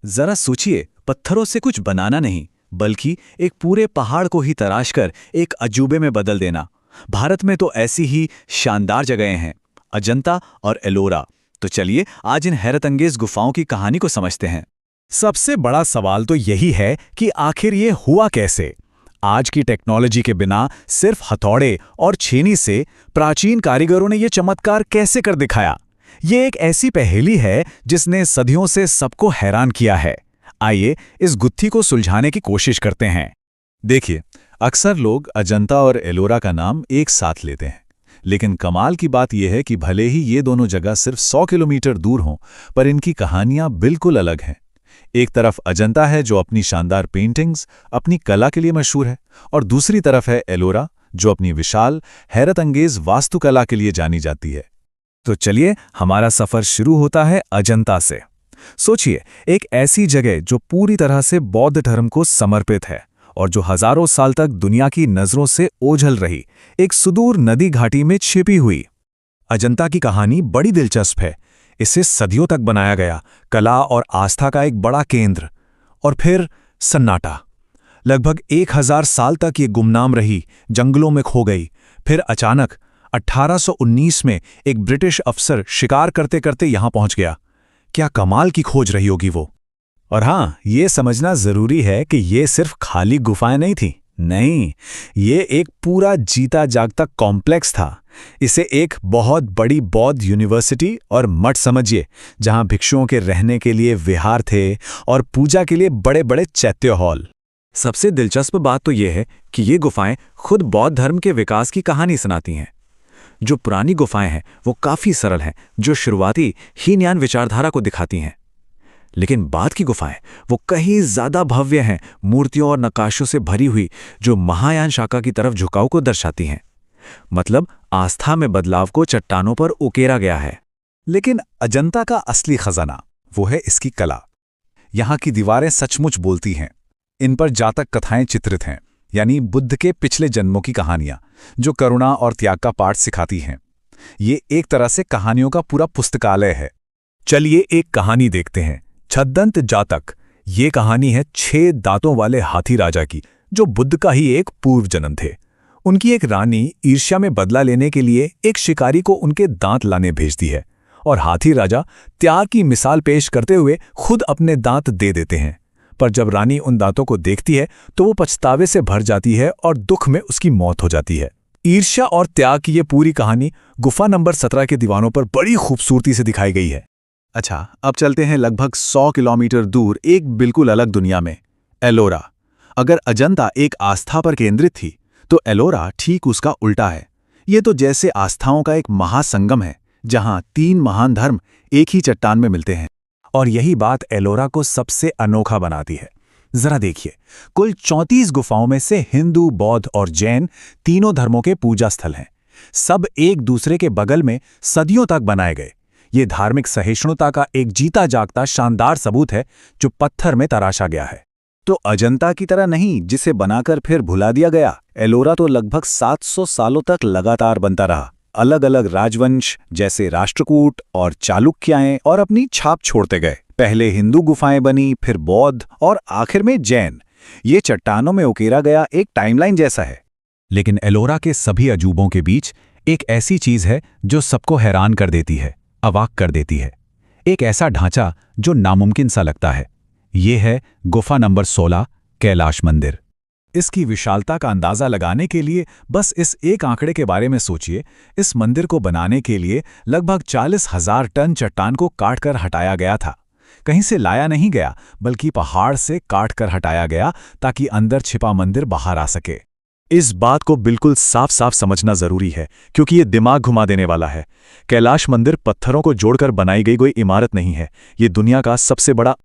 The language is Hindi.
जरा सोचिए, पत्थरों से कुछ बनाना नहीं, बल्कि एक पूरे पहाड़ को ही तराश कर एक अजूबे में बदल देना। भारत में तो ऐसी ही शानदार जगहें हैं, अजंता और एलोरा। तो चलिए आज इन हैरतअंगेज गुफाओं की कहानी को समझते हैं। सबसे बड़ा सवाल तो यही है कि आखिर ये हुआ कैसे। आज की टेक्नोलॉजी के बिना सिर्फ हथौड़े और छेनी से प्राचीन कारीगरों ने ये चमत्कार कैसे कर दिखाया। ये एक ऐसी पहेली है जिसने सदियों से सबको हैरान किया है। आइए इस गुत्थी को सुलझाने की कोशिश करते हैं। देखिए, अक्सर लोग अजंता और एलोरा का नाम एक साथ लेते हैं, लेकिन कमाल की बात यह है कि भले ही ये दोनों जगह सिर्फ 100 किलोमीटर दूर हों, पर इनकी कहानियां बिल्कुल अलग हैं। एक तरफ अजंता है जो अपनी शानदार पेंटिंग्स, अपनी कला के लिए मशहूर है, और दूसरी तरफ है एलोरा जो अपनी विशाल, हैरतअंगेज वास्तुकला के लिए जानी जाती है। तो चलिए हमारा सफर शुरू होता है अजंता से। सोचिए, एक ऐसी जगह जो पूरी तरह से बौद्ध धर्म को समर्पित है और जो हजारों साल तक दुनिया की नजरों से ओझल रही, एक सुदूर नदी घाटी में छिपी हुई। अजंता की कहानी बड़ी दिलचस्प है। इसे सदियों तक बनाया गया, कला और आस्था का एक बड़ा केंद्र। और फिर सन्नाटा। लगभग 1000 साल तक ये गुमनाम रही, जंगलों में खो गई। फिर अचानक 1819 में एक ब्रिटिश अफसर शिकार करते करते यहां पहुंच गया। क्या कमाल की खोज रही होगी वो। और हां, ये समझना जरूरी है कि ये सिर्फ खाली गुफाएं नहीं थी। नहीं, ये एक पूरा जीता जागता कॉम्प्लेक्स था। इसे एक बहुत बड़ी बौद्ध यूनिवर्सिटी और मठ समझिए, जहां भिक्षुओं के रहने के लिए विहार थे और पूजा के लिए बड़े बड़े चैत्य हॉल। सबसे दिलचस्प बात तो यह है कि ये गुफाएं खुद बौद्ध धर्म के विकास की कहानी सुनाती हैं। जो पुरानी गुफाएं हैं वो काफी सरल हैं, जो शुरुआती हीनयान विचारधारा को दिखाती हैं। लेकिन बाद की गुफाएं वो कहीं ज्यादा भव्य हैं, मूर्तियों और नक्काशों से भरी हुई, जो महायान शाखा की तरफ झुकाव को दर्शाती हैं। मतलब आस्था में बदलाव को चट्टानों पर उकेरा गया है। लेकिन अजंता का असली खजाना वो है इसकी कला। यहां की दीवारें सचमुच बोलती हैं। इन पर जातक कथाएं चित्रित हैं, यानी बुद्ध के पिछले जन्मों की कहानियां, जो करुणा और त्याग का पाठ सिखाती हैं। ये एक तरह से कहानियों का पूरा पुस्तकालय है। चलिए एक कहानी देखते हैं, छद्दंत जातक। ये कहानी है 6 दांतों वाले हाथी राजा की, जो बुद्ध का ही एक पूर्व जन्म थे। उनकी एक रानी ईर्ष्या में बदला लेने के लिए एक शिकारी को उनके दांत लाने भेजती है, और हाथी राजा त्याग की मिसाल पेश करते हुए खुद अपने दांत दे देते हैं। पर जब रानी उन दांतों को देखती है तो वो पछतावे से भर जाती है और दुख में उसकी मौत हो जाती है। ईर्ष्या और त्याग की ये पूरी कहानी गुफा नंबर 17 के दीवानों पर बड़ी खूबसूरती से दिखाई गई है। अच्छा, अब चलते हैं लगभग 100 किलोमीटर दूर एक बिल्कुल अलग दुनिया में, एलोरा। अगर अजंता एक आस्था पर केंद्रित थी, तो एलोरा ठीक उसका उल्टा है। ये तो जैसे आस्थाओं का एक महासंगम है, जहां 3 महान धर्म एक ही चट्टान में मिलते हैं। और यही बात एलोरा को सबसे अनोखा बनाती है। जरा देखिए, कुल 34 गुफाओं में से हिंदू, बौद्ध और जैन तीनों धर्मों के पूजा स्थल हैं। सब एक दूसरे के बगल में सदियों तक बनाए गए। ये धार्मिक सहिष्णुता का एक जीता जागता शानदार सबूत है, जो पत्थर में तराशा गया है। तो अजंता की तरह नहीं, जिसे बनाकर फिर भुला दिया गया। एलोरा तो लगभग 700 सालों तक लगातार बनता रहा। अलग अलग राजवंश जैसे राष्ट्रकूट और चालुक्याएं और अपनी छाप छोड़ते गए। पहले हिंदू गुफाएं बनी, फिर बौद्ध और आखिर में जैन। ये चट्टानों में उकेरा गया एक टाइमलाइन जैसा है। लेकिन एलोरा के सभी अजूबों के बीच एक ऐसी चीज है जो सबको हैरान कर देती है, अवाक कर देती है। एक ऐसा ढांचा जो नामुमकिन सा लगता है। ये है गुफा नंबर 16, कैलाश मंदिर। इसकी विशालता का अंदाजा लगाने के लिए बस इस एक आंकड़े के बारे में सोचिए। इस मंदिर को बनाने के लिए लगभग 40,000 टन चट्टान को काटकर हटाया गया था। कहीं से लाया नहीं गया, बल्कि पहाड़ से काटकर हटाया गया, ताकि अंदर छिपा मंदिर बाहर आ सके। इस बात को बिल्कुल साफ साफ समझना जरूरी है, क्योंकि ये दिमाग घुमा देने वाला है। कैलाश मंदिर पत्थरों को जोड़कर बनाई गई कोई इमारत नहीं है। ये दुनिया का सबसे बड़ा